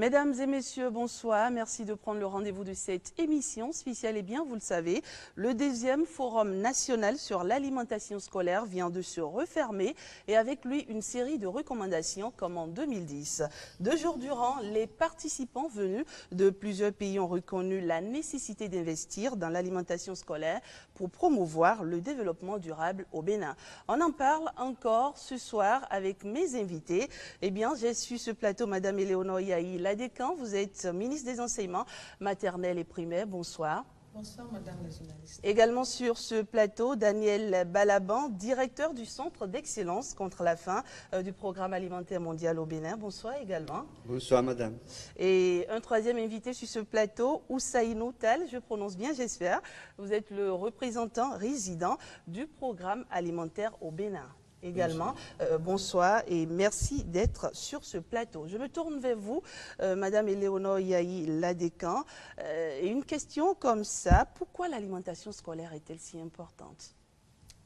Mesdames et messieurs, bonsoir. Merci de prendre le rendez-vous de cette émission spéciale. Et bien, vous le savez, le deuxième Forum national sur l'alimentation scolaire vient de se refermer et avec lui une série de recommandations comme en 2010. 2 jours durant, les participants venus de plusieurs pays ont reconnu la nécessité d'investir dans l'alimentation scolaire pour promouvoir le développement durable au Bénin. On en parle encore ce soir avec mes invités. Eh bien, j'ai su ce plateau Madame Éléonore Yahi Ladécan, vous êtes ministre des Enseignements maternels et primaires. Bonsoir. Bonsoir, Madame la journaliste. Également sur ce plateau, Daniel Balaban, directeur du Centre d'excellence contre la faim du Programme alimentaire mondial au Bénin. Bonsoir également. Bonsoir, Madame. Et un troisième invité sur ce plateau, Oussaïnou Tal, je prononce bien, j'espère. Vous êtes le représentant résident du Programme alimentaire au Bénin. Également, bonsoir et merci d'être sur ce plateau. Je me tourne vers vous, Madame Éléonore Yahi Ladécan. Et une question comme ça, pourquoi l'alimentation scolaire est-elle si importante?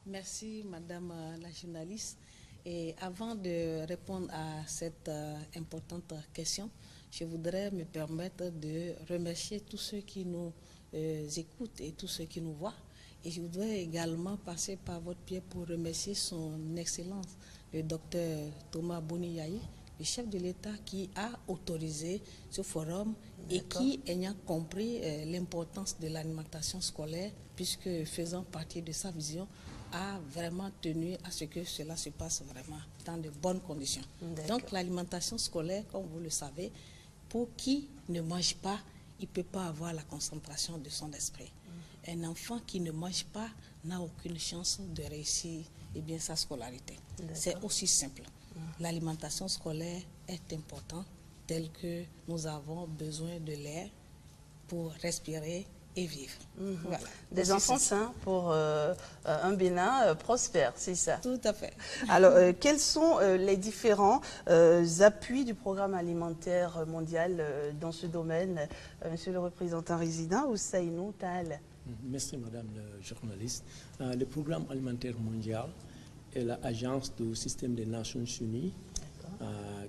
Merci, Madame la journaliste. Et avant de répondre à cette importante question, je voudrais me permettre de remercier tous ceux qui nous écoutent et tous ceux qui nous voient. Et je voudrais également passer par votre pied pour remercier son Excellence, le docteur Thomas Boni Yahi, le chef de l'État qui a autorisé ce forum et qui, ayant compris l'importance de l'alimentation scolaire, puisque faisant partie de sa vision, a vraiment tenu à ce que cela se passe vraiment dans de bonnes conditions. Donc l'alimentation scolaire, comme vous le savez, pour qui ne mange pas, il ne peut pas avoir la concentration de son esprit. Un enfant qui ne mange pas n'a aucune chance de réussir sa scolarité. C'est aussi simple. L'alimentation scolaire est importante, telle que nous avons besoin de l'air pour respirer et vivre. Voilà. Des enfants sains pour un Bénin prospère, c'est ça? Tout à fait. Alors, quels sont les différents appuis du programme alimentaire mondial dans ce domaine? Monsieur le représentant résident, Oussaïnou Tal. Merci Madame la journaliste. Le programme alimentaire mondial est l'agence du système des Nations Unies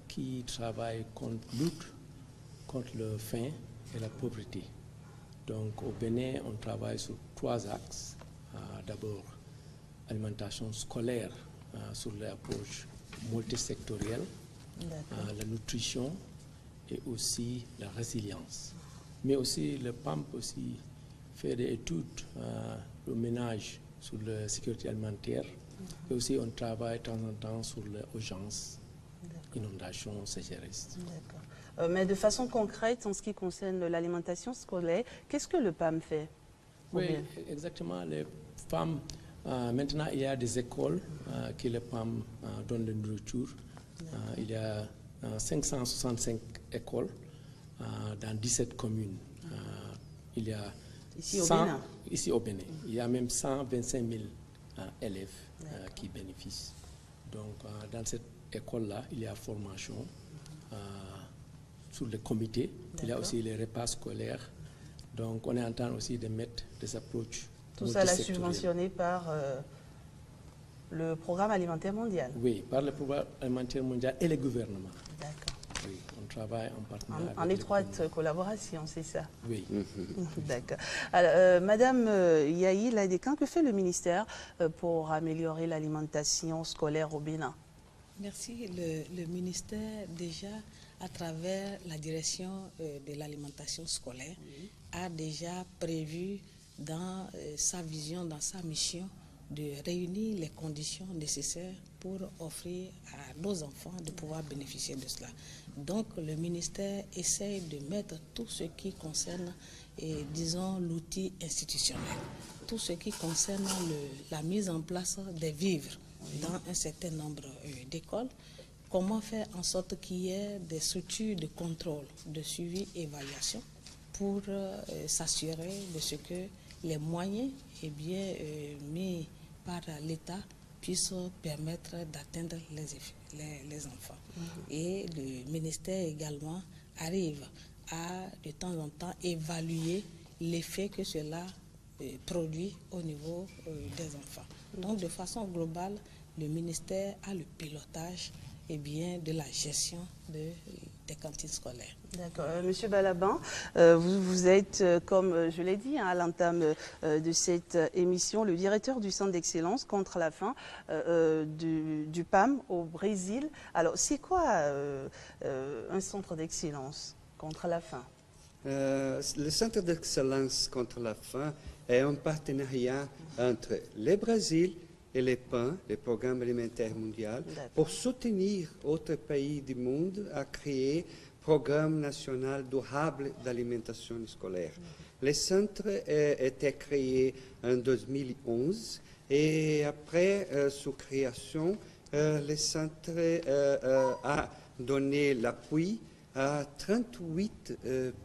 qui travaille lutte contre la faim et la pauvreté. Donc au Bénin, on travaille sur 3 axes. D'abord, alimentation scolaire sur l'approche multisectorielle, la nutrition et aussi la résilience. Mais aussi le PAMP aussi fait des études au ménage sur la sécurité alimentaire et aussi on travaille de temps en temps sur l'urgence, inondation, sécheresse. Mais de façon concrète, en ce qui concerne l'alimentation scolaire, qu'est-ce que le PAM fait? Oui, exactement. Les PAM, maintenant il y a des écoles que le PAM donne de nourriture. Il y a 565 écoles dans 17 communes. Il y a ici au Bénin. Il y a même 125 000 élèves qui bénéficient. Donc, dans cette école-là, il y a formation sur le comité. Il y a aussi les repas scolaires. Donc, on est en train aussi de mettre des approches. Tout ça est subventionné par le programme alimentaire mondial? Oui, par le programme alimentaire mondial et le gouvernement. D'accord. Oui, on travaille en partenariat. En étroite collaboration, c'est ça? Oui. D'accord. Alors, Madame Yahi Ladécan, que fait le ministère pour améliorer l'alimentation scolaire au Bénin? Merci. Le ministère, déjà, à travers la direction de l'alimentation scolaire, a déjà prévu dans sa vision, dans sa mission, de réunir les conditions nécessaires pour offrir à nos enfants de pouvoir bénéficier de cela. Donc le ministère essaie de mettre tout ce qui concerne, disons, l'outil institutionnel, tout ce qui concerne la mise en place des vivres dans un certain nombre d'écoles, comment faire en sorte qu'il y ait des structures de contrôle, de suivi et évaluation pour s'assurer de ce que les moyens mis par l'État puissent permettre d'atteindre les enfants. Et le ministère également arrive à de temps en temps évaluer l'effet que cela produit au niveau des enfants. Donc de façon globale, le ministère a le pilotage de la gestion de des cantines scolaires. D'accord. Monsieur Balabin, vous êtes, comme je l'ai dit à l'entame de cette émission, le directeur du Centre d'excellence contre la faim du PAM au Brésil. Alors, c'est quoi un centre d'excellence contre la faim? Le Centre d'excellence contre la faim est un partenariat entre le Brésil et le PAN, le Programme alimentaire mondial, pour soutenir autres pays du monde à créer Programme national durable d'alimentation scolaire. Le centre a été créé en 2011 et après sa création, le centre a donné l'appui à 38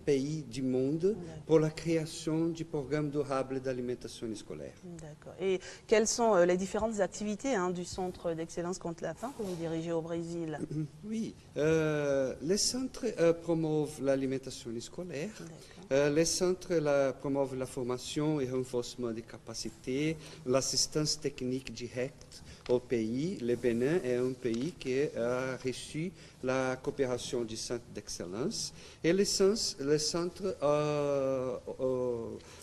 pays du monde pour la création du programme durable d'alimentation scolaire. D'accord. Et quelles sont les différentes activités du Centre d'excellence contre la faim que vous dirigez au Brésil? Oui, le centre promeuvent l'alimentation scolaire. Le centre promeuvent la formation et renforcement des capacités, l'assistance technique directe au pays. Le Bénin est un pays qui a reçu la coopération du Centre d'excellence. Et le centre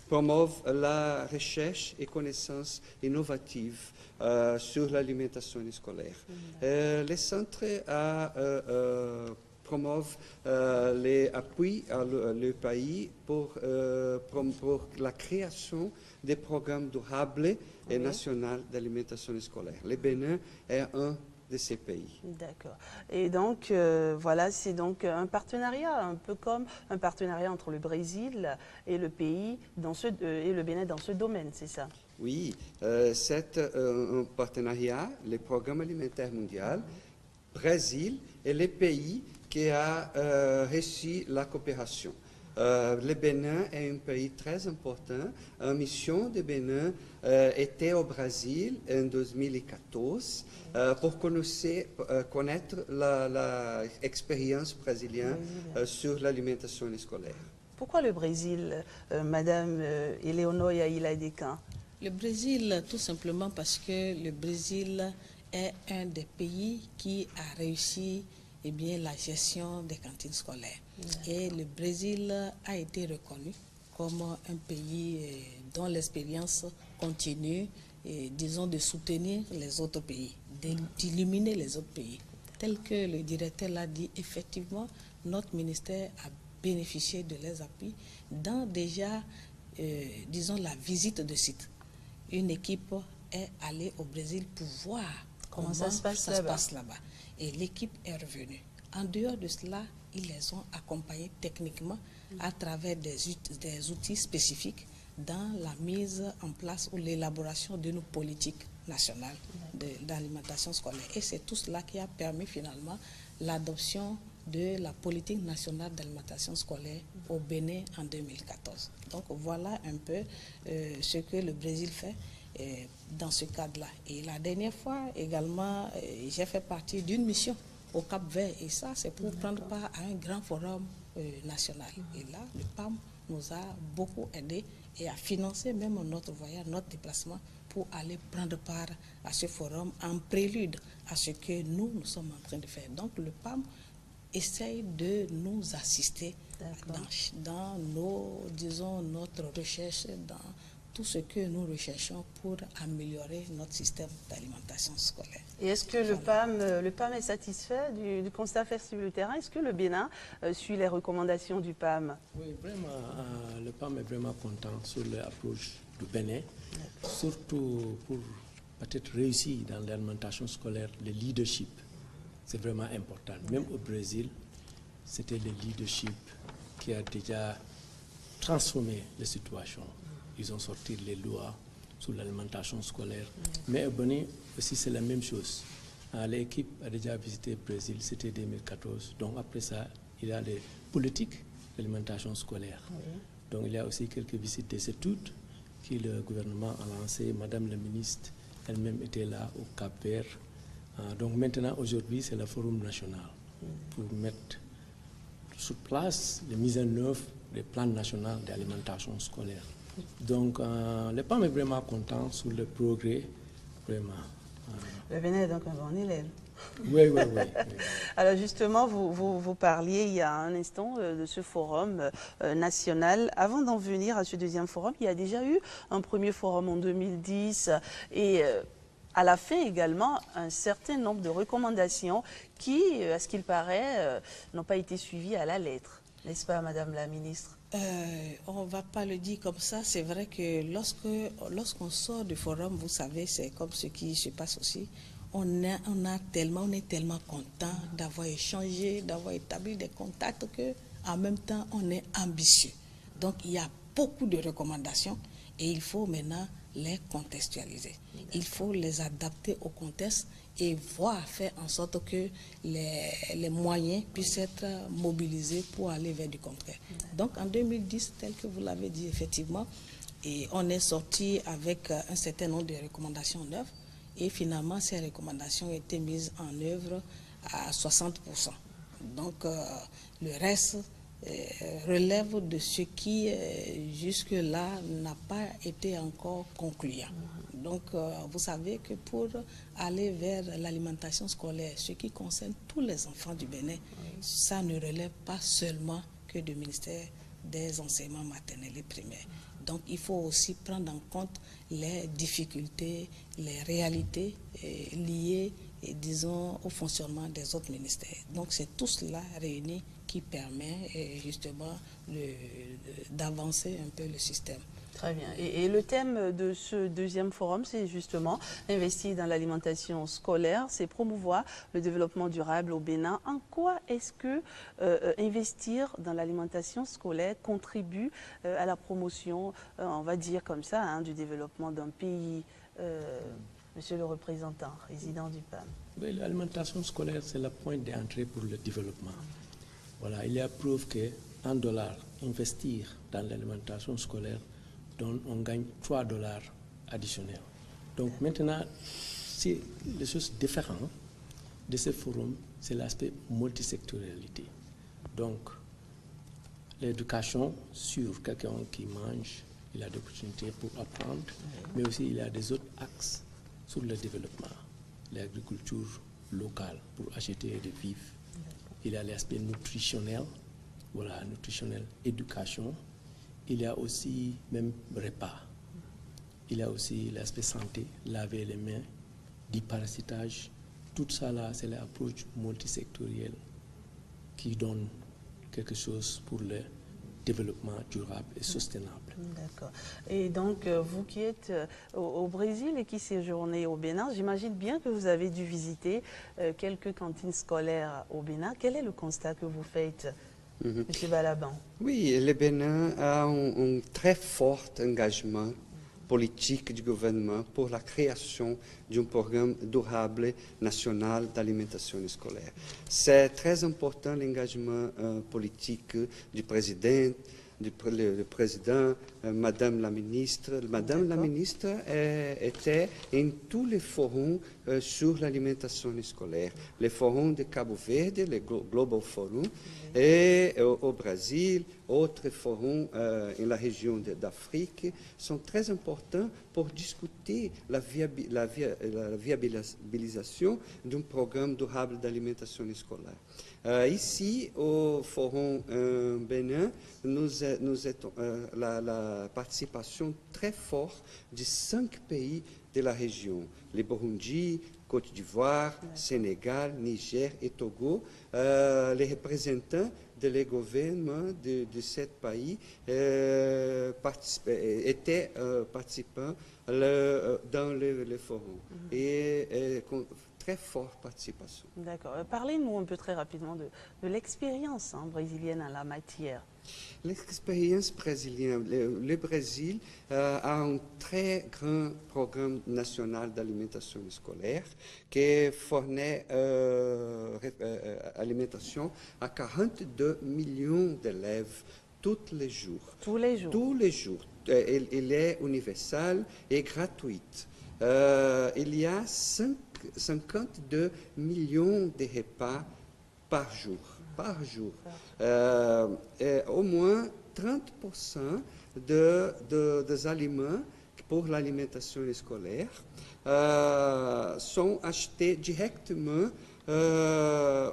promeuvent la recherche et connaissances innovatives sur l'alimentation scolaire. Le centre promeuvent les appuis à le pays pour la création des programmes durables et nationaux d'alimentation scolaire. Le Bénin est un de ces pays. D'accord. Et donc, voilà, c'est donc un partenariat, un peu comme un partenariat entre le Brésil et le pays et le Bénin dans ce domaine, c'est ça? Oui, c'est un partenariat, le Programme alimentaire mondial, Brésil et les pays qui a reçu la coopération. Le Bénin est un pays très important. La mission de Bénin était au Brésil en 2014 pour connaître l'expérience brésilienne sur l'alimentation scolaire. Pourquoi le Brésil, Madame Eleonore Yaïla-Decan? Le Brésil, tout simplement parce que le Brésil est un des pays qui a réussi la gestion des cantines scolaires. Et le Brésil a été reconnu comme un pays dont l'expérience continue, disons, de soutenir les autres pays, d'illuminer les autres pays. Tel que le directeur l'a dit, effectivement, notre ministère a bénéficié de leurs appuis dans déjà, disons, la visite de site. Une équipe est allée au Brésil pour voir comment ça se passe là-bas. Et l'équipe est revenue. En dehors de cela, ils les ont accompagnés techniquement à travers des outils spécifiques dans la mise en place ou l'élaboration de nos politiques nationales d'alimentation scolaire. Et c'est tout cela qui a permis finalement l'adoption de la politique nationale d'alimentation scolaire au Bénin en 2014. Donc voilà un peu ce que le Brésil fait dans ce cadre-là. Et la dernière fois également, j'ai fait partie d'une mission au Cap-Vert, et ça c'est pour prendre part à un grand forum national. Et là, le PAM nous a beaucoup aidé et a financé même notre voyage, notre déplacement pour aller prendre part à ce forum en prélude à ce que nous sommes en train de faire. Donc le PAM essaye de nous assister dans notre recherche, dans tout ce que nous recherchons pour améliorer notre système d'alimentation scolaire. Et est-ce que le PAM est satisfait du constat fait sur le terrain? Est-ce que le Bénin suit les recommandations du PAM? Oui, vraiment, le PAM est vraiment content sur l'approche du Bénin, surtout pour peut-être réussir dans l'alimentation scolaire, le leadership. C'est vraiment important. Même au Brésil, c'était le leadership qui a déjà transformé la situation. Ils ont sorti les lois sur l'alimentation scolaire. Mais au Bénin aussi, c'est la même chose. L'équipe a déjà visité le Brésil, c'était 2014. Donc après ça, il y a les politiques d'alimentation scolaire. Donc il y a aussi quelques visites des études que le gouvernement a lancées. Madame la ministre elle-même était là au Cap-Vert. Donc maintenant, aujourd'hui, c'est le forum national pour mettre sur place la mise en œuvre des plans nationaux d'alimentation scolaire. Donc, le PAM est vraiment content sur le progrès vraiment Le Bénin est donc un bon élève. Oui, oui, oui. Alors justement, vous parliez il y a un instant de ce forum national. Avant d'en venir à ce deuxième forum, il y a déjà eu un premier forum en 2010 et à la fin également un certain nombre de recommandations qui, à ce qu'il paraît, n'ont pas été suivies à la lettre. N'est-ce pas, Madame la Ministre? On ne va pas le dire comme ça. C'est vrai que lorsqu'on sort du forum, vous savez, c'est comme ce qui se passe aussi. On est tellement content d'avoir échangé, d'avoir établi des contacts qu'en même temps, on est ambitieux. Donc, il y a beaucoup de recommandations et il faut maintenant les contextualiser. Il faut les adapter au contexte et faire en sorte que les moyens puissent être mobilisés pour aller vers du concret. Donc, en 2010, tel que vous l'avez dit, effectivement, et on est sorti avec un certain nombre de recommandations neuves. Et finalement, ces recommandations ont été mises en œuvre à 60%. Donc, le reste relève de ce qui, jusque-là, n'a pas été encore concluant. Donc, vous savez que pour aller vers l'alimentation scolaire, ce qui concerne tous les enfants du Bénin, ça ne relève pas seulement que du ministère des enseignements maternels et primaires. Donc, il faut aussi prendre en compte les difficultés, les réalités liées, disons, au fonctionnement des autres ministères. Donc, c'est tout cela réuni qui permet justement d'avancer un peu le système. Très bien. Et le thème de ce deuxième forum, c'est justement investir dans l'alimentation scolaire, c'est promouvoir le développement durable au Bénin. En quoi est-ce que investir dans l'alimentation scolaire contribue à la promotion, on va dire comme ça, hein, du développement d'un pays, monsieur le représentant, résident du PAM? Oui, l'alimentation scolaire, c'est la pointe d'entrée pour le développement. Voilà, il y a preuve qu'un dollar investir dans l'alimentation scolaire, on gagne 3 dollars additionnels. Donc maintenant, c'est les choses différentes de ce forum, c'est l'aspect multisectorialité. Donc, l'éducation sur quelqu'un qui mange, il a des opportunités pour apprendre, mais aussi il y a des autres axes sur le développement, l'agriculture locale pour acheter et de vivre. Il y a l'aspect nutritionnel, voilà, nutritionnel, éducation. Il y a aussi même repas. Il y a aussi l'aspect santé, laver les mains, déparasitage. Tout ça là, c'est l'approche multisectorielle qui donne quelque chose pour le développement durable et soutenable. D'accord. Et donc, vous qui êtes au Brésil et qui séjournez au Bénin, j'imagine bien que vous avez dû visiter quelques cantines scolaires au Bénin. Quel est le constat que vous faites, Monsieur Balaban? Oui, le Bénin a un très fort engagement politique du gouvernement pour la création d'un programme durable national d'alimentation scolaire. C'est très important l'engagement politique du président, le président, Madame la ministre. Madame la ministre était en tous les forums sur l'alimentation scolaire. Les forums de Cabo Verde, le Global Forum, et au Brésil, autres forums en la région d'Afrique sont très importants pour discuter la viabilisation d'un programme durable d'alimentation scolaire. Ici, au Forum Bénin, nous avons la participation très forte de 5 pays de la région, le Burundi, Côte d'Ivoire, Sénégal, Niger et Togo. Les représentants des gouvernements de ces pays étaient participants dans le forum. Très forte participation. D'accord. Parlez-nous un peu très rapidement de l'expérience brésilienne en la matière. L'expérience brésilienne, le Brésil a un très grand programme national d'alimentation scolaire qui fournit alimentation à 42 millions d'élèves tous les jours. Tous les jours. Tous les jours. Il est universel et gratuit. Il y a 52 millions de repas par jour. Au moins 30% des aliments pour l'alimentation scolaire sont achetés directement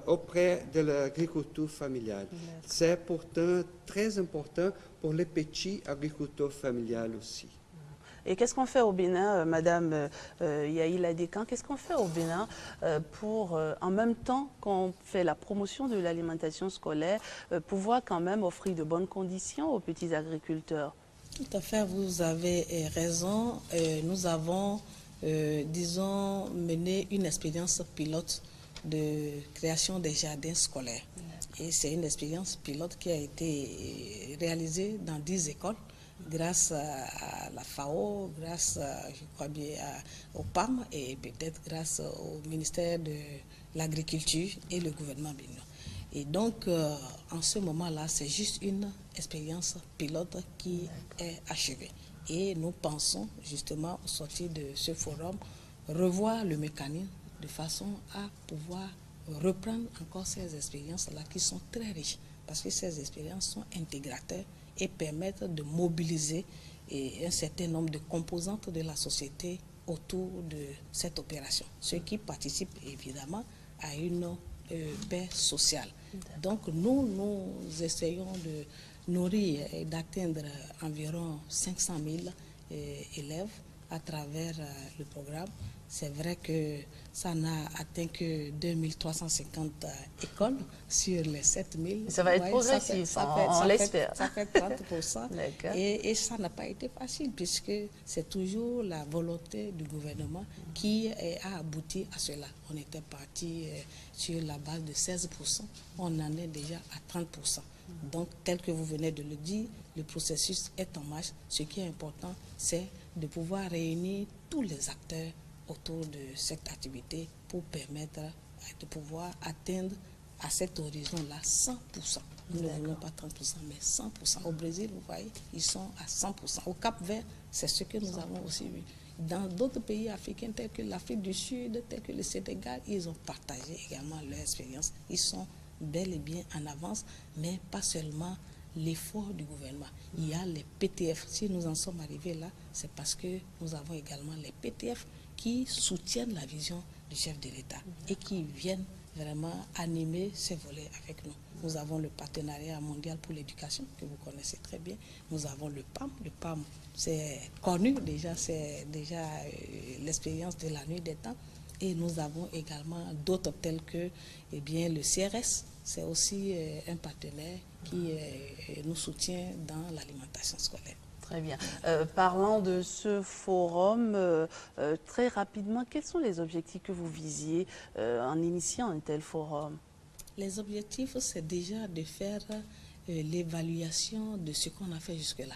auprès de l'agriculture familiale. C'est pourtant très important pour les petits agriculteurs familiales aussi. Et qu'est-ce qu'on fait au Bénin, Madame Yaïla Dekan, qu'est-ce qu'on fait au Bénin pour, en même temps qu'on fait la promotion de l'alimentation scolaire, pouvoir quand même offrir de bonnes conditions aux petits agriculteurs? Tout à fait, vous avez raison. Nous avons, disons, mené une expérience pilote de création des jardins scolaires. Et c'est une expérience pilote qui a été réalisée dans 10 écoles grâce à la FAO, grâce, je crois bien, au PAM et peut-être grâce au ministère de l'Agriculture et le gouvernement béninois. Et donc, en ce moment-là, c'est juste une expérience pilote qui est achevée. Et nous pensons justement, au sortir de ce forum, revoir le mécanisme de façon à pouvoir reprendre encore ces expériences-là qui sont très riches. Parce que ces expériences sont intégrateurs et permettent de mobiliser un certain nombre de composantes de la société autour de cette opération. Ce qui participe évidemment à une paix sociale. Donc nous essayons de nourrir et d'atteindre environ 500 000 élèves à travers le programme. C'est vrai que ça n'a atteint que 2350 écoles sur les 7000. Ça va être progressif, on l'espère. Ça fait 30%. Et ça n'a pas été facile puisque c'est toujours la volonté du gouvernement qui a abouti à cela. On était parti sur la base de 16%. On en est déjà à 30%. Donc, tel que vous venez de le dire, le processus est en marche. Ce qui est important, c'est de pouvoir réunir tous les acteurs autour de cette activité pour permettre de pouvoir atteindre à cet horizon-là 100%. Nous ne voulons pas 30%, mais 100%. Au Brésil, vous voyez, ils sont à 100%. Au Cap-Vert, c'est ce que nous avons aussi vu. Dans d'autres pays africains tels que l'Afrique du Sud, tels que le Sénégal, ils ont partagé également leur expérience. Ils sont bel et bien en avance, mais pas seulement l'effort du gouvernement. Il y a les PTF. Si nous en sommes arrivés là, c'est parce que nous avons également les PTF qui soutiennent la vision du chef de l'État et qui viennent vraiment animer ces volets avec nous. Nous avons le partenariat mondial pour l'éducation, que vous connaissez très bien. Nous avons le PAM. Le PAM, c'est connu déjà, c'est déjà l'expérience de la nuit des temps. Et nous avons également d'autres tels que le CRS. C'est aussi un partenaire qui nous soutient dans l'alimentation scolaire. Très bien. Parlant de ce forum, très rapidement, quels sont les objectifs que vous visiez en initiant un tel forum? Les objectifs, c'est déjà de faire l'évaluation de ce qu'on a fait jusque-là.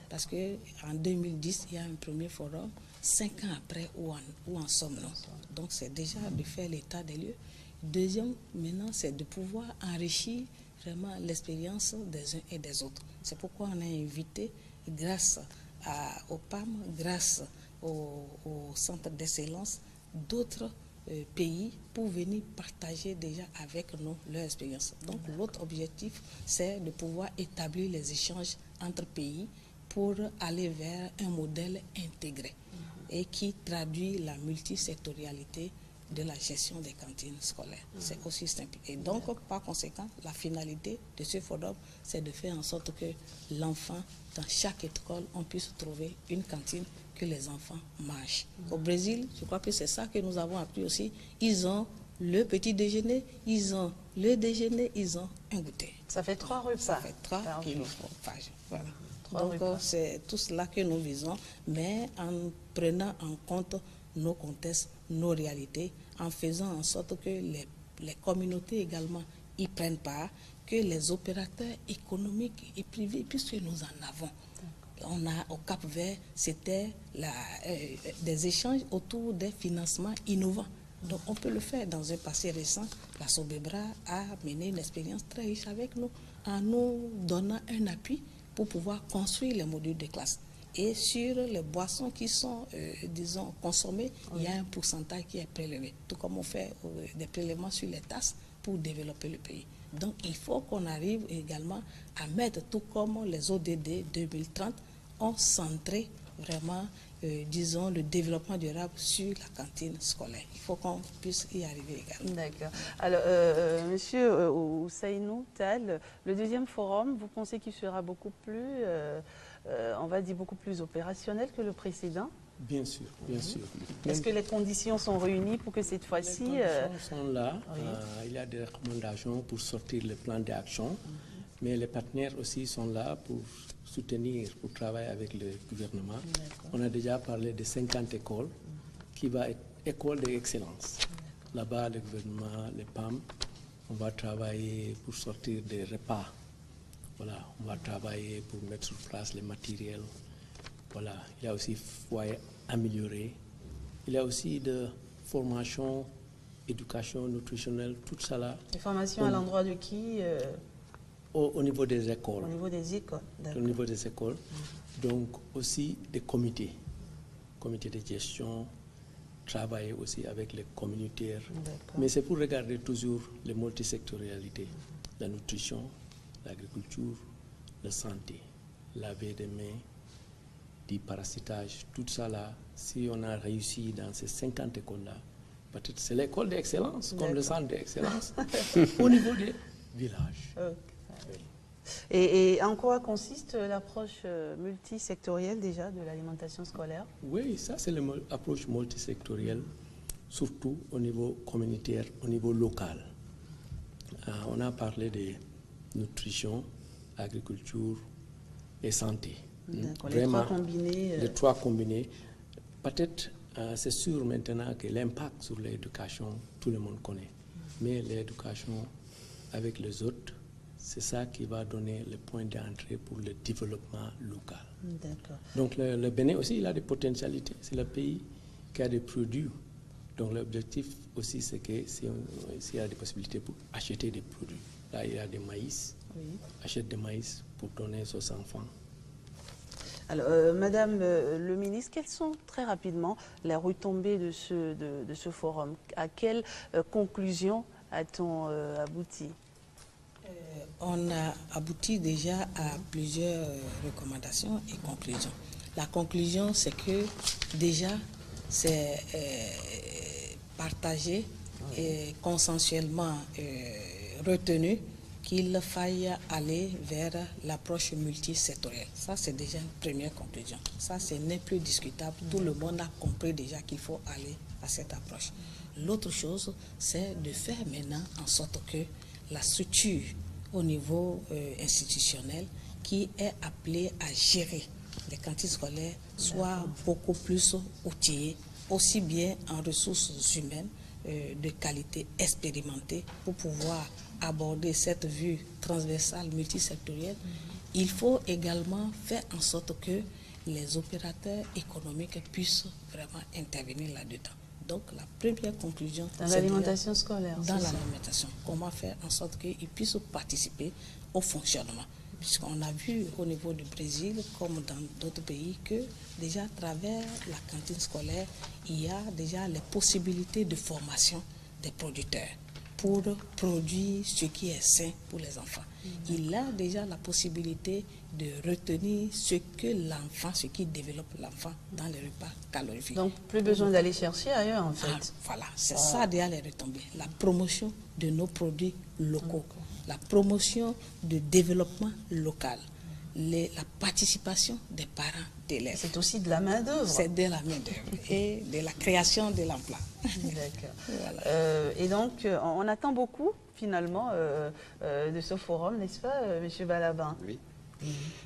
Parce qu'en 2010, il y a un premier forum. 5 ans après, où en sommes-nous? Donc, c'est déjà de faire l'état des lieux. Deuxième, maintenant, c'est de pouvoir enrichir vraiment l'expérience des uns et des autres. C'est pourquoi on a invité, grâce au PAM, grâce au Centre d'excellence, d'autres pays pour venir partager déjà avec nous leur expérience. Donc, l'autre objectif, c'est de pouvoir établir les échanges entre pays pour aller vers un modèle intégré et qui traduit la multisectorialité de la gestion des cantines scolaires. C'est aussi simple. Et donc, par conséquent, la finalité de ce forum, c'est de faire en sorte que l'enfant, dans chaque école, on puisse trouver une cantine que les enfants mangent. Au Brésil, je crois que c'est ça que nous avons appris aussi. Ils ont le petit déjeuner, ils ont le déjeuner, ils ont un goûter. Ça fait 3 repas. Ça fait 3 qu'il nous faut. Voilà. Donc, c'est tout cela que nous visons, mais en prenant en compte nos contextes, nos réalités, en faisant en sorte que les communautés également y prennent part, que les opérateurs économiques et privés, puisque nous en avons. On a au Cap-Vert, c'était des échanges autour des financements innovants. Donc on peut le faire. Dans un passé récent, la Sobebra a mené une expérience très riche avec nous, en nous donnant un appui pour pouvoir construire les modules de classe. Et sur les boissons qui sont, disons, consommées, il y a un pourcentage qui est prélevé. Tout comme on fait des prélèvements sur les tasses pour développer le pays. Donc, il faut qu'on arrive également à mettre, tout comme les ODD 2030 ont centré vraiment disons, le développement durable sur la cantine scolaire. Il faut qu'on puisse y arriver également. D'accord. Alors, Monsieur Ousseynou Tall, le deuxième forum, vous pensez qu'il sera beaucoup plus, on va dire, beaucoup plus opérationnel que le précédent? Bien sûr, bien sûr. Est-ce que les conditions sont réunies pour que cette fois-ci... Les conditions sont là. Oui. Il y a des recommandations pour sortir le plan d'action, mais les partenaires aussi sont là pour soutenir, pour travailler avec le gouvernement. On a déjà parlé de 50 écoles qui vont être écoles d'excellence. Là-bas, le gouvernement, les PAM, on va travailler pour sortir des repas. Voilà, on va travailler pour mettre sur place les matériels. Voilà, il y a aussi foyer amélioré. Il y a aussi de formation, éducation nutritionnelle, tout ça là. Les formations à l'endroit de qui au niveau des écoles. Au niveau des écoles, au niveau des écoles. Donc aussi des comités de gestion, travailler aussi avec les communautaires. Mais c'est pour regarder toujours les multisectorialités, la nutrition, l'agriculture, la santé, laver des mains, du parasitage, tout ça là, si on a réussi dans ces 50 écoles-là, peut-être c'est l'école d'excellence, comme le centre d'excellence, au niveau des villages. Okay. Et en quoi consiste l'approche multisectorielle déjà de l'alimentation scolaire? Oui, ça c'est l'approche multisectorielle, surtout au niveau communautaire, au niveau local. On a parlé de nutrition, agriculture et santé. Vraiment, les trois combinés. Peut-être, c'est sûr maintenant que l'impact sur l'éducation, tout le monde connaît. Mais l'éducation avec les autres, c'est ça qui va donner le point d'entrée pour le développement local. Donc le Bénin aussi, il a des potentialités. C'est le pays qui a des produits. Donc l'objectif aussi, c'est que s'il y a des possibilités pour acheter des produits. Là, il y a des maïs. Achète des maïs pour donner aux enfants. Alors, Madame le ministre, quelles sont très rapidement les retombées de ce forum? À quelle conclusion a-t-on abouti? On a abouti déjà à plusieurs recommandations et conclusions. La conclusion, c'est que déjà, c'est partagé et consensuellement retenu qu'il faille aller vers l'approche multisectorielle. Ça, c'est déjà une première conclusion. Ça, ce n'est plus discutable. Tout le monde a compris déjà qu'il faut aller à cette approche. L'autre chose, c'est de faire maintenant en sorte que la structure au niveau institutionnel qui est appelée à gérer les cantines scolaires soit beaucoup plus outillée, aussi bien en ressources humaines de qualité expérimentée pour pouvoir aborder cette vue transversale multisectorielle. Il faut également faire en sorte que les opérateurs économiques puissent vraiment intervenir là-dedans. Donc la première conclusion... Dans l'alimentation scolaire. Dans l'alimentation. Comment faire en sorte qu'ils puissent participer au fonctionnement. Puisqu'on a vu au niveau du Brésil, comme dans d'autres pays, que déjà à travers la cantine scolaire, il y a déjà les possibilités de formation des producteurs pour produire ce qui est sain pour les enfants. Il a déjà la possibilité de retenir ce que l'enfant, ce qui développe l'enfant dans les repas calorifiques. Donc, plus besoin d'aller chercher ailleurs, en fait. Voilà, c'est ça déjà les retombées. La promotion de nos produits locaux, la promotion du développement local, la participation des parents d'élèves. C'est aussi de la main-d'œuvre. C'est de la main-d'œuvre et de la création de l'emploi. D'accord. Voilà. Et donc, on attend beaucoup, finalement, de ce forum, n'est-ce pas, M. Balabin? Oui.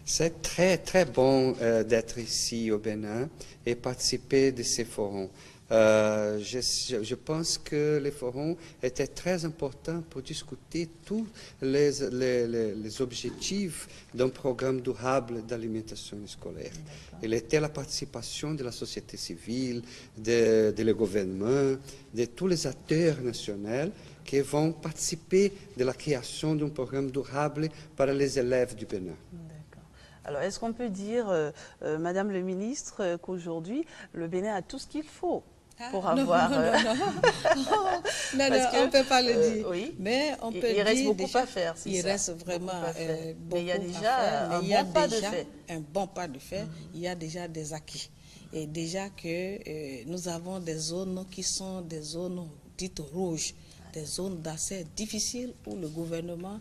C'est très, très bon d'être ici au Bénin et participer de ces forums. Je pense que les forums étaient très importants pour discuter tous les objectifs d'un programme durable d'alimentation scolaire. Il était la participation de la société civile, des gouvernements, de tous les acteurs nationaux qui vont participer de la création d'un programme durable pour les élèves du Bénin. Alors, est-ce qu'on peut dire, Madame le ministre, qu'aujourd'hui, le Bénin a tout ce qu'il faut pour avoir... Non, on ne peut pas le dire. Oui, mais on peut il reste beaucoup déjà, à faire. Il reste vraiment beaucoup mais il y a déjà un bon pas de fait. Il y a déjà des acquis. Et déjà que nous avons des zones qui sont des zones dites rouges, des zones d'accès difficiles où le gouvernement,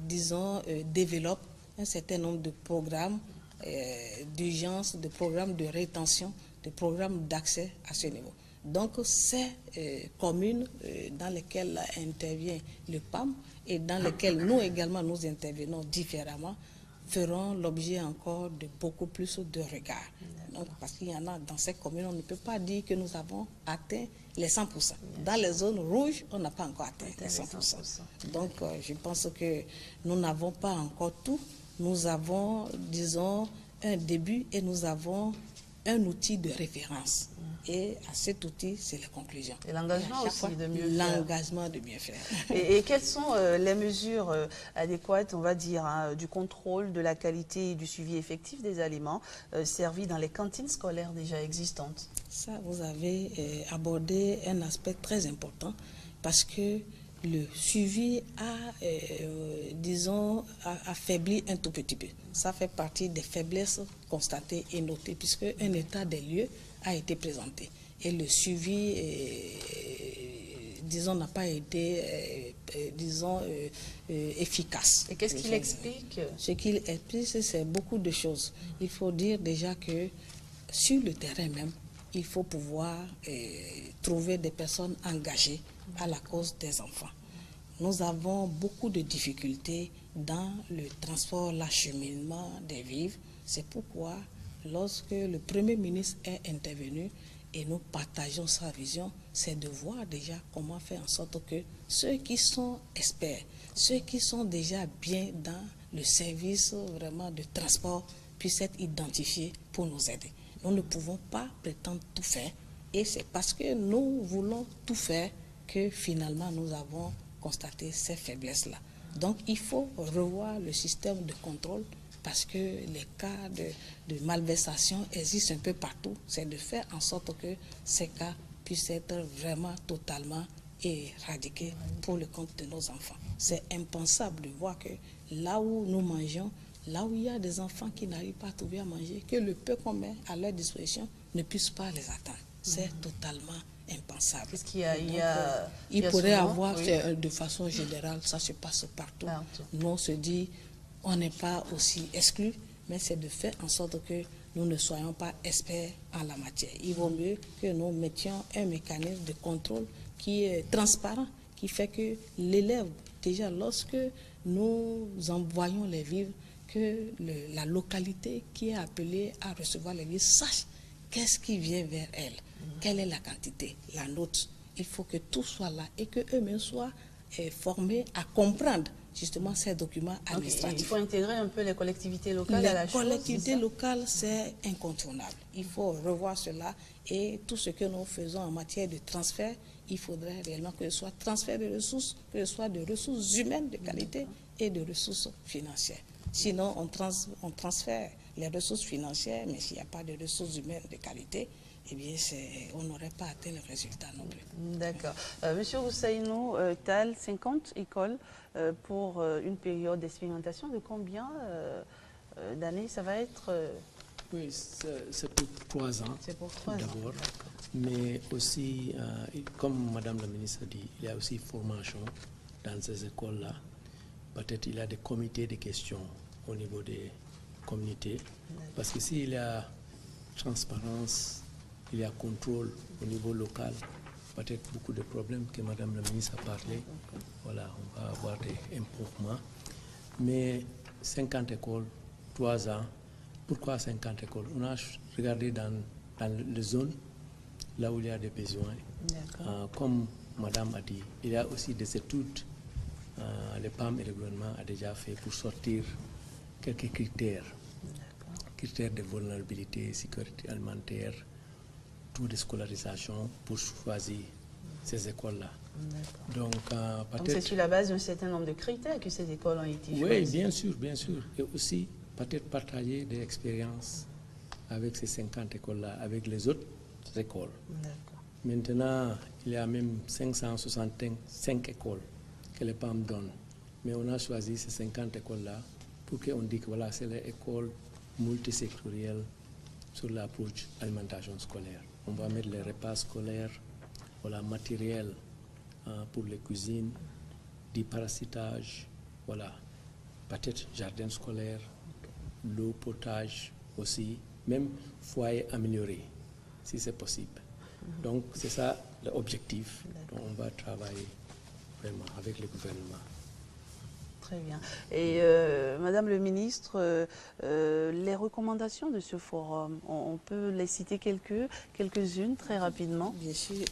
disons, développe un certain nombre de programmes d'urgence, de programmes de rétention, de programmes d'accès à ce niveau. Donc, ces communes dans lesquelles intervient le PAM et dans lesquelles nous également nous intervenons différemment feront l'objet encore de beaucoup plus de regards. Donc, parce qu'il y en a dans ces communes, on ne peut pas dire que nous avons atteint les 100%. Dans les zones rouges, on n'a pas encore atteint les 100%. Donc, je pense que nous n'avons pas encore tout. Nous avons, disons, un début et nous avons un outil de référence. Et à cet outil, c'est les conclusions. Et l'engagement aussi de mieux faire. L'engagement de mieux faire. Et quelles sont les mesures adéquates, on va dire, hein, du contrôle de la qualité et du suivi effectif des aliments servis dans les cantines scolaires déjà existantes? Ça, vous avez abordé un aspect très important parce que le suivi a, disons, affaibli un tout petit peu. Ça fait partie des faiblesses constatées et notées puisque un état des lieux a été présenté. Et le suivi, disons, n'a pas été, disons, efficace. Et qu'est-ce qu'il explique? Ce qu'il explique, c'est beaucoup de choses. Il faut dire déjà que sur le terrain même, il faut pouvoir trouver des personnes engagées à la cause des enfants. Nous avons beaucoup de difficultés dans le transport, l'acheminement des vivres. C'est pourquoi, lorsque le Premier ministre est intervenu et nous partageons sa vision, c'est de voir déjà comment faire en sorte que ceux qui sont experts, ceux qui sont déjà bien dans le service vraiment de transport puissent être identifiés pour nous aider. Nous ne pouvons pas prétendre tout faire et c'est parce que nous voulons tout faire que finalement nous avons constaté ces faiblesses-là. Donc il faut revoir le système de contrôle parce que les cas de malversation existent un peu partout. C'est de faire en sorte que ces cas puissent être vraiment totalement éradiqués pour le compte de nos enfants. C'est impensable de voir que là où nous mangeons, là où il y a des enfants qui n'arrivent pas à trouver à manger, que le peu qu'on met à leur disposition ne puisse pas les atteindre. C'est totalement impensable. Qu'est-ce qu'il y a? Il pourrait avoir, de façon générale, ça se passe partout. Nous, on se dit, on n'est pas aussi exclus, mais c'est de faire en sorte que nous ne soyons pas experts en la matière. Il vaut mieux que nous mettions un mécanisme de contrôle qui est transparent, qui fait que l'élève, déjà lorsque nous envoyons les vivres, que la localité qui est appelée à recevoir les vivres sache qu'est-ce qui vient vers elle, quelle est la quantité, la note. Il faut que tout soit là et qu'eux-mêmes soient formés à comprendre justement ces documents administratifs. Il faut intégrer un peu les collectivités locales à la chose. Les collectivités locales, c'est incontournable. Il faut revoir cela et tout ce que nous faisons en matière de transfert, il faudrait réellement que ce soit transfert de ressources, que ce soit de ressources humaines de qualité et de ressources financières. Sinon, on transfère les ressources financières, mais s'il n'y a pas de ressources humaines de qualité, eh bien, on n'aurait pas atteint le résultat non plus. D'accord. Monsieur Oussainou Tall, 50 écoles pour une période d'expérimentation de combien d'années ça va être Oui, c'est pour 3 ans. C'est pour 3 ans. D'abord. Mais aussi, comme Madame la ministre a dit, il y a aussi formation dans ces écoles-là. Peut-être il y a des comités de questions au niveau des communautés. Parce que s'il y a transparence, il y a contrôle au niveau local, peut-être beaucoup de problèmes que Madame la ministre a parlé. Voilà, on va avoir des improvements. Mais 50 écoles, 3 ans. Pourquoi 50 écoles? On a regardé dans les zones là où il y a des besoins. Comme Madame a dit, il y a aussi des études. Le PAM et le gouvernement a déjà fait pour sortir quelques critères. Critères de vulnérabilité, sécurité alimentaire, taux de scolarisation pour choisir ces écoles-là. Donc c'est sur la base d'un certain nombre de critères que ces écoles ont été choisies. Oui, bien sûr, bien sûr. Et aussi, peut-être partager des expériences avec ces 50 écoles-là, avec les autres écoles. Maintenant, il y a même 565 écoles que les PAM donnent. Mais on a choisi ces 50 écoles-là pour qu'on dise que voilà, c'est les écoles multisectorielles sur l'approche alimentation scolaire. On va mettre les repas scolaires, voilà, matériel pour les cuisines, du parasitage, voilà, peut-être jardin scolaire, l'eau potage aussi, même foyer amélioré, si c'est possible. Donc, c'est ça l'objectif dont on va travailler vraiment avec le gouvernement. Très bien. Et Madame le ministre, les recommandations de ce forum, on peut les citer quelques-unes très rapidement. Bien sûr.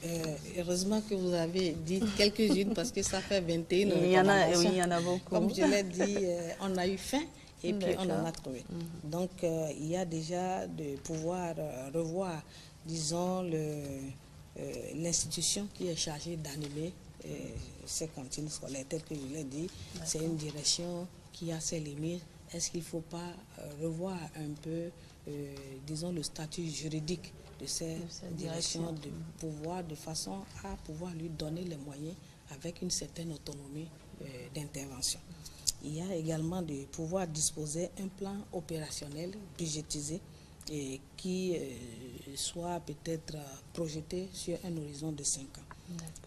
Heureusement que vous avez dit quelques-unes parce que ça fait 21 recommandations. Oui, il y en a beaucoup. Comme je l'ai dit, on a eu faim et puis on en a trouvé. Donc, il y a déjà de pouvoir revoir, disons, l'institution qui est chargée d'animer ces cantines scolaires, telles que je l'ai dit. C'est une direction qui a ses limites. Est-ce qu'il ne faut pas revoir un peu, disons, le statut juridique de cette direction, de pouvoir, de façon à pouvoir lui donner les moyens avec une certaine autonomie d'intervention. Il y a également de pouvoir disposer un plan opérationnel budgétisé et qui soit peut-être projeté sur un horizon de 5 ans.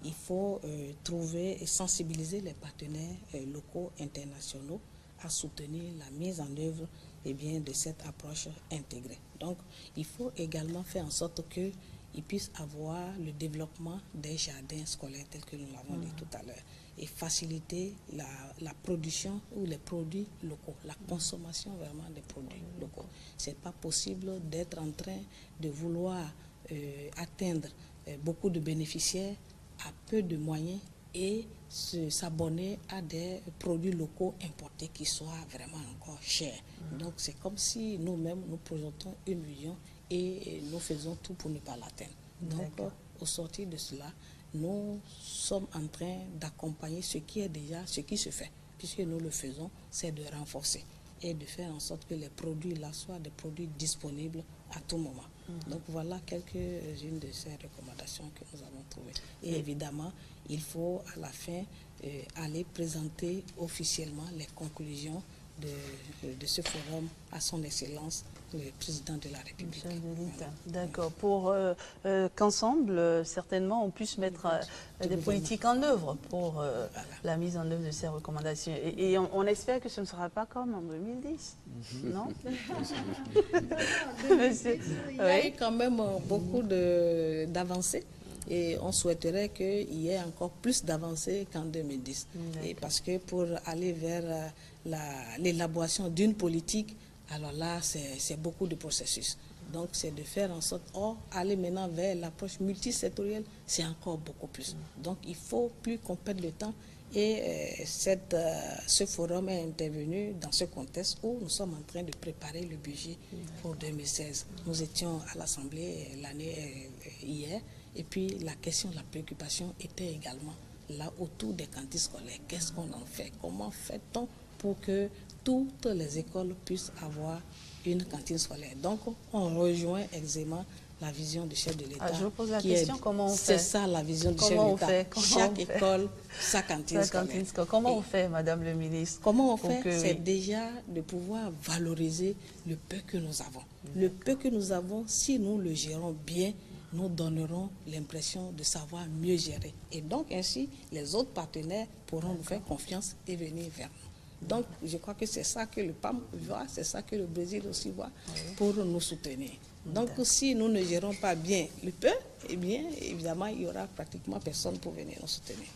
Il faut trouver et sensibiliser les partenaires locaux internationaux à soutenir la mise en œuvre de cette approche intégrée. Donc, il faut également faire en sorte qu'ils puissent avoir le développement des jardins scolaires tels que nous l'avons dit tout à l'heure et faciliter la production ou les produits locaux, la consommation vraiment des produits locaux. Ce n'est pas possible d'être en train de vouloir atteindre beaucoup de bénéficiaires à peu de moyens et s'abonner à des produits locaux importés qui soient vraiment encore chers. Donc c'est comme si nous-mêmes nous projetons une vision et nous faisons tout pour ne pas l'atteindre. Donc au sortir de cela, nous sommes en train d'accompagner ce qui se fait, puisque nous le faisons, c'est de renforcer et de faire en sorte que les produits là soient des produits disponibles à tout moment. Donc voilà quelques-unes de ces recommandations que nous avons trouvées. Et évidemment, il faut à la fin aller présenter officiellement les conclusions de ce forum à son Excellence, le Président de la République. D'accord. Pour qu'ensemble, certainement, on puisse mettre des politiques en œuvre pour la mise en œuvre de ces recommandations. Et on espère que ce ne sera pas comme en 2010, non? Il y a eu quand même beaucoup d'avancées. Et on souhaiterait qu'il y ait encore plus d'avancées qu'en 2010. Et parce que pour aller vers l'élaboration d'une politique, alors là, c'est beaucoup de processus. Donc, c'est de faire en sorte, aller maintenant vers l'approche multisectorielle, c'est encore beaucoup plus. Donc, il faut plus qu'on perde le temps. Et ce forum est intervenu dans ce contexte où nous sommes en train de préparer le budget pour 2016. Nous étions à l'Assemblée hier. Et puis la question, la préoccupation était également là autour des cantines scolaires. Qu'est-ce qu'on en fait? Comment fait-on pour que toutes les écoles puissent avoir une cantine scolaire? Donc on rejoint aisément la vision du chef de l'État. Je vous pose la question, comment on fait? C'est ça la vision du chef de l'État. Chaque école, sa cantine scolaire. Comment on fait, Madame le ministre? Comment on fait? C'est déjà de pouvoir valoriser le peu que nous avons. Le peu que nous avons, si nous le gérons bien, nous donnerons l'impression de savoir mieux gérer. Et donc, ainsi, les autres partenaires pourront nous faire confiance et venir vers nous. Donc, je crois que c'est ça que le PAM voit, c'est ça que le Brésil aussi voit pour nous soutenir. Donc, si nous ne gérons pas bien le peu, eh bien, évidemment, il y aura pratiquement personne pour venir nous soutenir.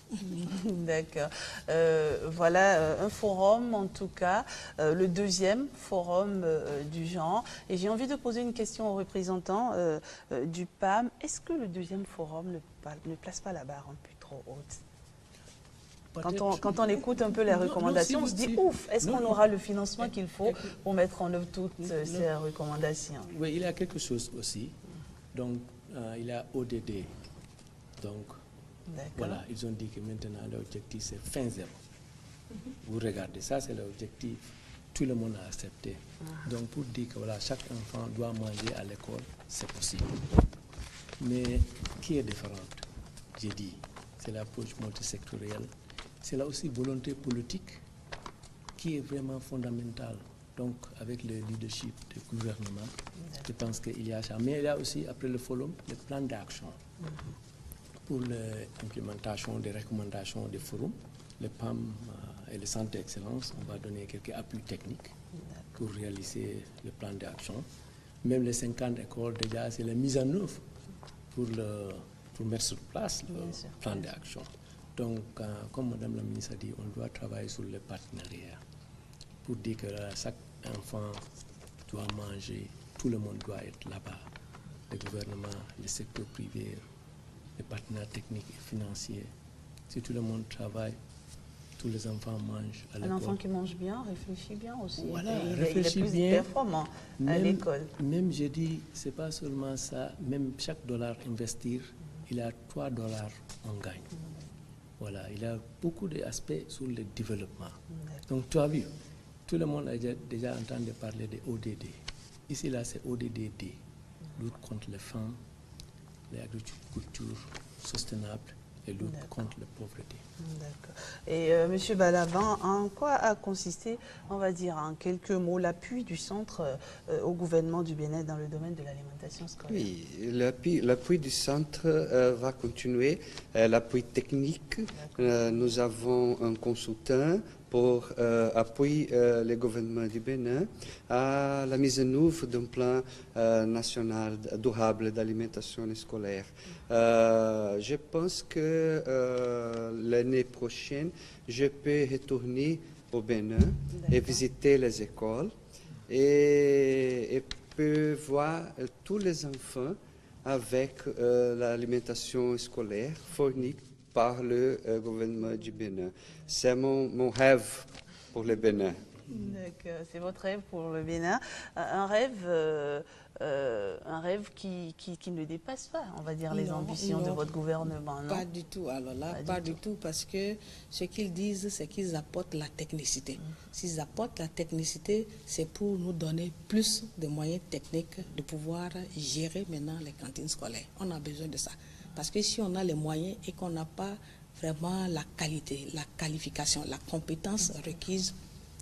D'accord. Voilà un forum, en tout cas, le deuxième forum du genre. Et j'ai envie de poser une question aux représentants du PAM. Est-ce que le deuxième forum ne place pas la barre un peu trop haute? Quand on écoute un peu les recommandations, on se dit, ouf, est-ce qu'on aura le financement qu'il faut pour mettre en œuvre toutes ces recommandations? Oui, il y a quelque chose aussi. Donc, il y a ODD. Donc, voilà, ils ont dit que maintenant, l'objectif, c'est fin zéro. Vous regardez, ça, c'est l'objectif. Tout le monde a accepté. Donc, pour dire que voilà, chaque enfant doit manger à l'école, c'est possible. Mais qui est différente? J'ai dit, c'est l'approche multisectorielle. C'est là aussi volonté politique qui est vraiment fondamentale. Donc, avec le leadership du gouvernement, je pense qu'il y a ça. Mais il y a aussi, après le forum, le plan d'action pour l'implémentation des recommandations du forum. Le PAM et le Centre d'excellence, on va donner quelques appuis techniques pour réaliser le plan d'action. Même les 50 écoles, déjà, c'est la mise en œuvre pour mettre sur place le plan d'action. Donc, comme Madame la ministre a dit, on doit travailler sur le partenariat pour dire que chaque enfant doit manger, tout le monde doit être là-bas. Le gouvernement, le secteur privé, les partenaires techniques et financiers. Si tout le monde travaille, tous les enfants mangent à l'école. Un enfant qui mange bien réfléchit bien aussi. Voilà, il est plus performant à l'école. Même, je dis, ce n'est pas seulement ça, même chaque dollar investir, il a 3 dollars en gagne. Voilà, il y a beaucoup d'aspects sur le développement. Donc, tu as vu, tout le monde a déjà entendu parler de ODD. Ici, là, c'est ODD, lutte contre les femmes, l'agriculture soutenable et lutte contre la pauvreté. D'accord. Et M. Balaban, en quoi a consisté, on va dire en quelques mots, l'appui du centre au gouvernement du Bénin dans le domaine de l'alimentation scolaire? Oui, l'appui du centre va continuer, l'appui technique. Nous avons un consultant pour appuyer le gouvernement du Bénin à la mise en œuvre d'un plan national durable d'alimentation scolaire. Je pense que l'année prochaine, je peux retourner au Bénin et visiter les écoles et peut voir tous les enfants avec l'alimentation scolaire fournie par le gouvernement du Bénin. C'est mon rêve pour le Bénin. D'accord, c'est votre rêve pour le Bénin. Un rêve qui ne dépasse pas, on va dire, les ambitions de votre gouvernement, non? Pas du tout, alors là, pas du tout, parce que ce qu'ils disent, c'est qu'ils apportent la technicité. S'ils apportent la technicité, c'est pour nous donner plus de moyens techniques de pouvoir gérer maintenant les cantines scolaires. On a besoin de ça. Parce que si on a les moyens et qu'on n'a pas vraiment la qualité, la qualification, la compétence requise,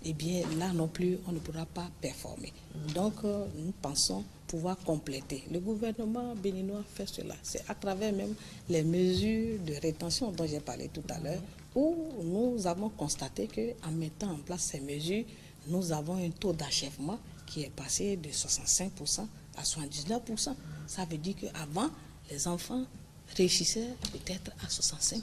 eh bien là non plus, on ne pourra pas performer. Donc, nous pensons pouvoir compléter. Le gouvernement béninois fait cela. C'est à travers même les mesures de rétention dont j'ai parlé tout à l'heure, où nous avons constaté qu'en mettant en place ces mesures, nous avons un taux d'achèvement qui est passé de 65% à 79%. Ça veut dire qu'avant, les enfants réussissaient peut-être à 65%.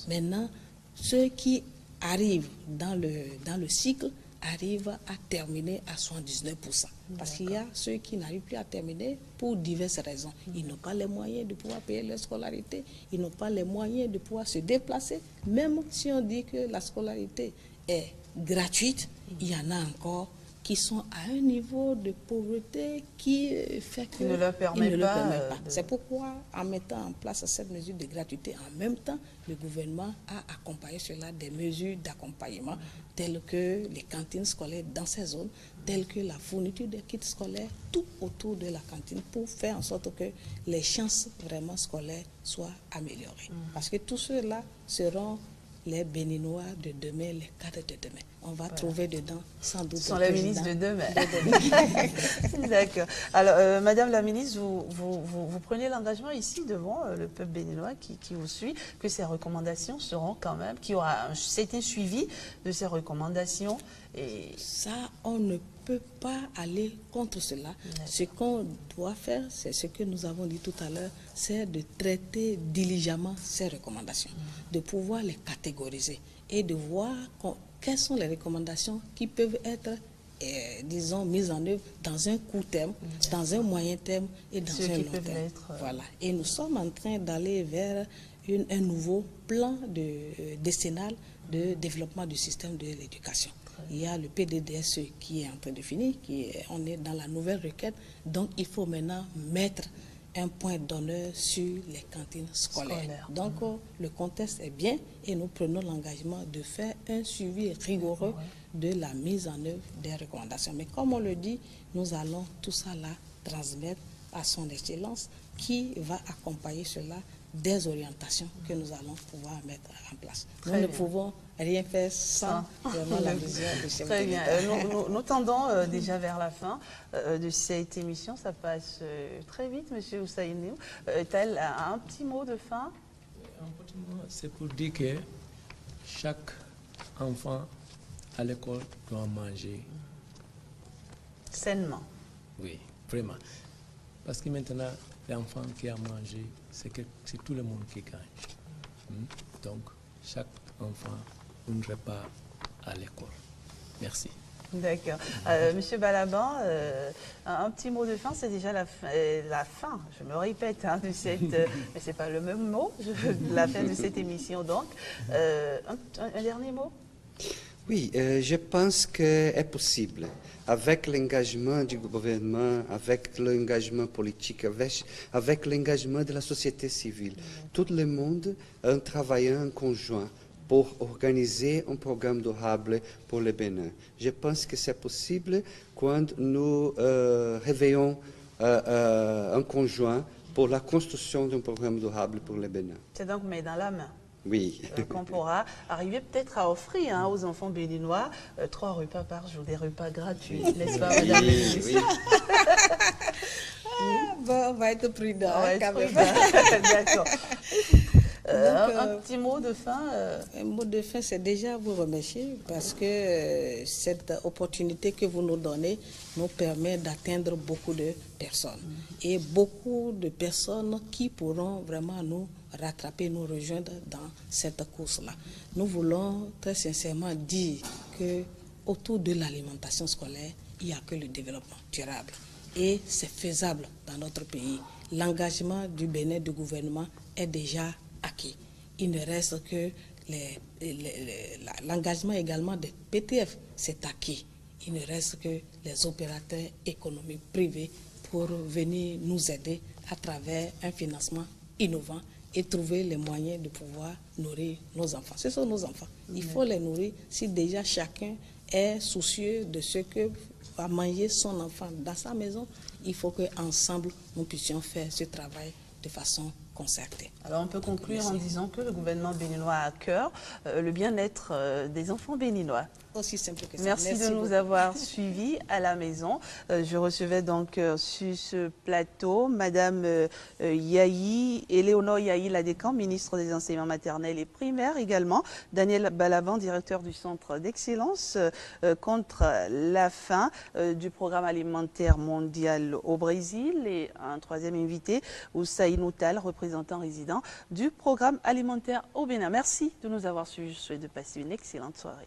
Maintenant, ceux qui arrivent dans le cycle arrivent à terminer à 79%. Parce qu'il y a ceux qui n'arrivent plus à terminer pour diverses raisons. Ils n'ont pas les moyens de pouvoir payer leur scolarité, ils n'ont pas les moyens de pouvoir se déplacer. Même si on dit que la scolarité est gratuite, il y en a encore qui sont à un niveau de pauvreté qui fait que ne leur permet pas. C'est pourquoi, en mettant en place cette mesure de gratuité, en même temps, le gouvernement a accompagné cela des mesures d'accompagnement, telles que les cantines scolaires dans ces zones, telles que la fourniture des kits scolaires, tout autour de la cantine, pour faire en sorte que les chances vraiment scolaires soient améliorées. Parce que tous ceux-là seront les Béninois de demain, les cadres de demain. On va trouver dedans sans doute. Ce sont les ministres de demain. D'accord. Alors, Madame la ministre, vous prenez l'engagement ici devant le peuple béninois qui vous suit, que ces recommandations seront quand même, qu'il y aura un certain suivi de ces recommandations. Et ça, on ne peut pas aller contre cela. Ce qu'on doit faire, c'est ce que nous avons dit tout à l'heure, c'est de traiter diligemment ces recommandations, de pouvoir les catégoriser et de voir quelles sont les recommandations qui peuvent être, disons, mises en œuvre dans un court terme, dans un moyen terme et dans un long terme. Voilà. Et nous sommes en train d'aller vers un nouveau plan décennal de développement du système de l'éducation. Il y a le PDDSE qui est en train de finir, on est dans la nouvelle requête, donc il faut maintenant mettre un point d'honneur sur les cantines scolaires. Donc le contexte est bien et nous prenons l'engagement de faire un suivi rigoureux de la mise en œuvre des recommandations. Mais comme on le dit, nous allons tout ça là transmettre à son Excellence qui va accompagner cela des orientations que nous allons pouvoir mettre en place. Nous Très ne bien. pouvons rien faire sans vraiment la vision du chef Très de bien. l'État. Nous tendons déjà vers la fin de cette émission. Ça passe très vite, Monsieur Oussainou. Tel un petit mot de fin? Un petit mot, c'est pour dire que chaque enfant à l'école doit manger. Sainement. Oui, vraiment. Parce que maintenant, l'enfant qui a mangé, c'est tout le monde qui gagne. Donc, chaque enfant, un repas à l'école. Merci. D'accord. Monsieur Balaban, un petit mot de fin, c'est déjà la fin, je me répète, hein, de cette, mais ce n'est pas le même mot, la fin de cette émission donc. Un dernier mot? Oui, je pense que c'est possible. Avec l'engagement du gouvernement, avec l'engagement politique, avec l'engagement de la société civile. Tout le monde a travaillé en conjoint pour organiser un programme durable pour le Bénin. Je pense que c'est possible quand nous réveillons en conjoint pour la construction d'un programme durable pour le Bénin. C'est donc main dans la main. Oui. Qu'on pourra arriver peut-être à offrir aux enfants béninois 3 repas par jour, des repas gratuits, n'est-ce pas, madame? Oui. Bon, on va être prudent. On va être quand même. prudent. D'accord. Un petit mot de fin. Un mot de fin, c'est déjà vous remercier parce que cette opportunité que vous nous donnez nous permet d'atteindre beaucoup de personnes. Et beaucoup de personnes qui pourront vraiment nous rattraper, nous rejoindre dans cette course-là. Nous voulons très sincèrement dire que autour de l'alimentation scolaire, il n'y a que le développement durable. Et c'est faisable dans notre pays. L'engagement du Bénin, du gouvernement, est déjà acquis. Il ne reste que l'engagement également des PTF, c'est acquis. Il ne reste que les opérateurs économiques privés pour venir nous aider à travers un financement innovant et trouver les moyens de pouvoir nourrir nos enfants. Ce sont nos enfants. Il faut les nourrir si déjà chacun est soucieux de ce que va manger son enfant dans sa maison. Il faut qu'ensemble, nous puissions faire ce travail de façon concertée. Alors on peut conclure en disant que le gouvernement béninois a à cœur le bien-être des enfants béninois. Aussi simple que ça. Merci de nous avoir suivis à la maison. Je recevais donc sur ce plateau Madame Yahi, Éléonore Yahi Ladécan, ministre des enseignements maternels et primaires également. Daniel Balaban, directeur du centre d'excellence contre la faim du programme alimentaire mondial au Brésil. Et un troisième invité, Oussainou Tall, représentant résident du programme alimentaire au Bénin. Merci de nous avoir suivis. Je souhaite de passer une excellente soirée.